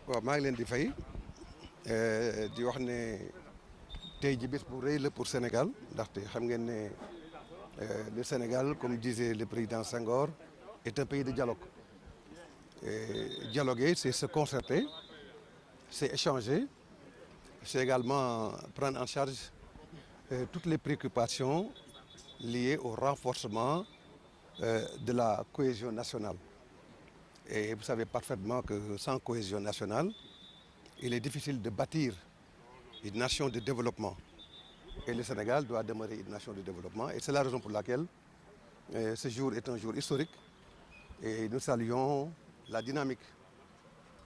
waaw maa ngi leen di fay di wax ne tey ji bés bu rëy la pour Sénégal ndaxte xam ngeen ne le Sénégal comme disait le président Senghor est un pays de dialogue. Et dialoguer, c'est se concerter, c'est échanger, c'est également prendre en charge toutes les préoccupations liées au renforcement de la cohésion nationale. Et vous savez parfaitement que sans cohésion nationale, il est difficile de bâtir une nation de développement. Et le Sénégal doit demeurer une nation de développement. Et c'est la raison pour laquelle ce jour est un jour historique. Et nous saluons la dynamique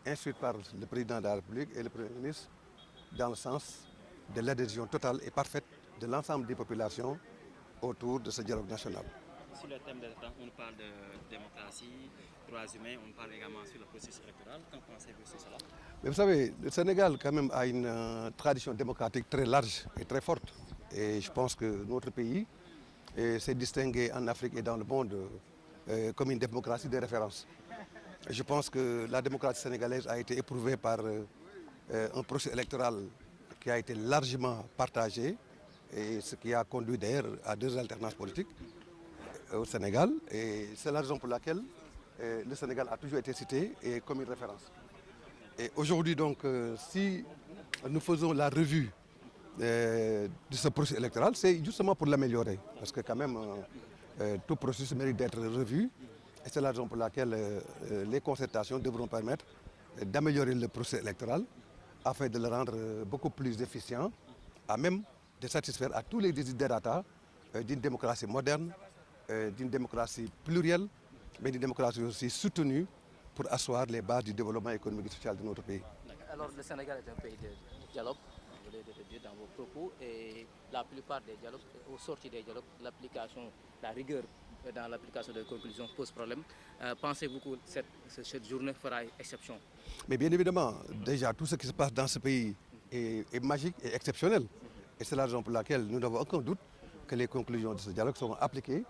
instruite par le président de la République et le Premier ministre dans le sens de l'adhésion totale et parfaite de l'ensemble des populations autour de ce dialogue national. Sur le thème de temps, on parle de démocratie, droits humains, on parle également sur le processus électoral. Qu'en pensez-vous sur cela? Mais vous savez, le Sénégal quand même a une tradition démocratique très large et très forte. Et je pense que notre pays s'est distingué en Afrique et dans le monde comme une démocratie de référence. Je pense que la démocratie sénégalaise a été éprouvée par un processus électoral qui a été largement partagé et ce qui a conduit d'ailleurs à deux alternances politiques au Sénégal. Et c'est la raison pour laquelle le Sénégal a toujours été cité et comme une référence. Et aujourd'hui donc, si nous faisons la revue de ce processus électoral, c'est justement pour l'améliorer. Parce que quand même, tout processus mérite d'être revu. Et c'est la raison pour laquelle les concertations devront permettre d'améliorer le processus électoral afin de le rendre beaucoup plus efficient, à même de satisfaire à tous les desiderata d'une démocratie moderne, d'une démocratie plurielle, mais d'une démocratie aussi soutenue pour asseoir les bases du développement économique et social de notre pays. Alors le Sénégal est un pays de dialogue, vous l'avez dit dans vos propos, et la plupart des dialogues, au sortir des dialogues, l'application, la rigueur dans l'application des conclusions pose problème. Pensez-vous que cette journée fera exception? Mais bien évidemment, déjà tout ce qui se passe dans ce pays est magique et exceptionnel. Et c'est la raison pour laquelle nous n'avons aucun doute que les conclusions de ce dialogue seront appliquées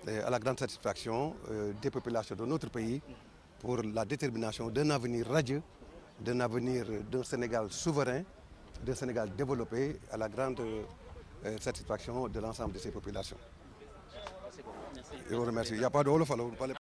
à la grande satisfaction des populations de notre pays pour la détermination d'un avenir radieux, d'un avenir d'un Sénégal souverain, d'un Sénégal développé à la grande satisfaction de l'ensemble de ses populations. Merci beaucoup. Je vous remercie. Il n'y a pas de Wolof, alors vous parlez